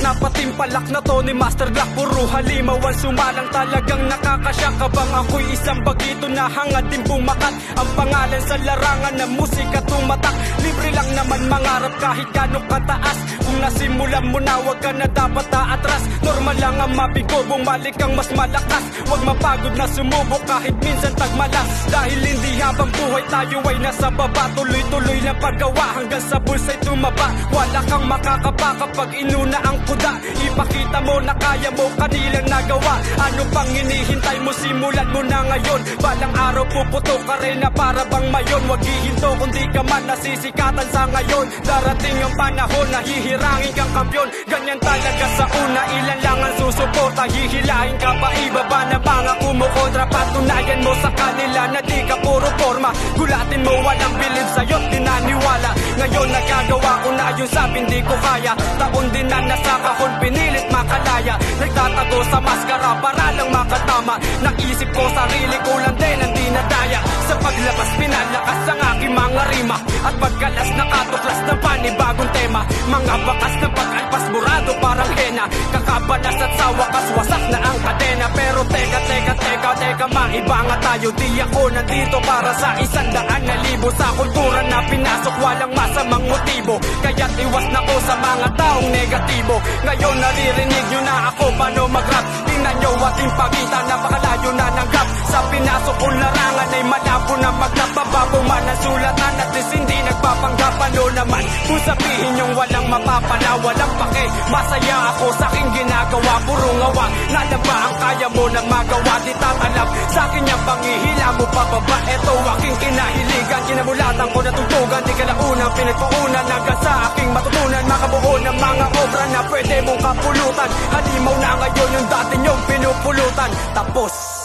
Na patimpalak na to ni Master Glock, puro halimawan sumalang, talagang nakakasyak. Habang ako'y isang bagito na hangad din bumakat, ang pangalan sa larangan na musika tumatak. Libre lang naman mangarap kahit gano'ng kataas. Kung nasimulan mo na, wag ka na dapat aatras. Normal lang ang mabigo, bumalik kang mas malakas. Wag mapagod na sumubok kahit minsan tagmalas. Dahil hindi habang buhay tayo ay nasa baba, tuloy-tuloy na paggawa hanggang sa bulsa'y tumaba. Wala kang makakapa kapag inuna ang kuda. Ipakita mo na kaya mo kanilang nagawa. Ano pang hinihintay mo, simulan mo na ngayon. Balang araw puputo ka rin na para bang mayon. Wag hihinto kundi ka man nasisikatan sa ngayon. Darating ang panahon na hihirangin kang kampiyon. Ganyan talaga sa una, ilan lang ang susuporta. Hihilahin ka pa, ibaba na mga kumukontra. Patunayan mo sa kanila na di ka puro forma. Gulatin mo, walang bilib sa'yo't di naniwala. Ngayon nagagawa ko na yung sabi di ko kaya. Taon din na nasa kahon, pinilit makalaya. Nagtatago sa maskara para lang makatama. Naisip ko sarili ko lang din ang dinadaya. Sa paglabas pinalakas ang aking mga rima. At pagkalas nakatuklas ng panibagong tema. Mga bakas na pag-alpas burado parang hena. Kakabalas at sa wakas wasak na ang kadena. Pero teka maiba nga tayo. Di ako nandito para sa 100,000. Sa kultura na pinasok walang masamang motibo. Kaya't iwas na ko sa mga taong negatibo. Ngayon naririnig nyo na ako paano mag-rap. Tingnan nyo ating pagitan, napakalayo na ng gap. Sa pinasok kong larangan ay malabo na magnababago man ang sulatan. At least hindi nagpapanggap. Ano naman kung sabihin yung walang mapapala, walang pake. Masaya ako sa aking ginagawa, puro ngawa. Nada ba ang kaya mo na magawa? Di tatalab sa akin yung pangihila mo pababa. Eto aking kinahiligan, kinamulatan ko na tugtugan. Di ka na unang pinagpuunan hanggang sa aking matutunan. Makabuo ng mga obra na pwede mong kapulutan. Halimaw na ngayon yung dati nyong pinupulutan. Tapos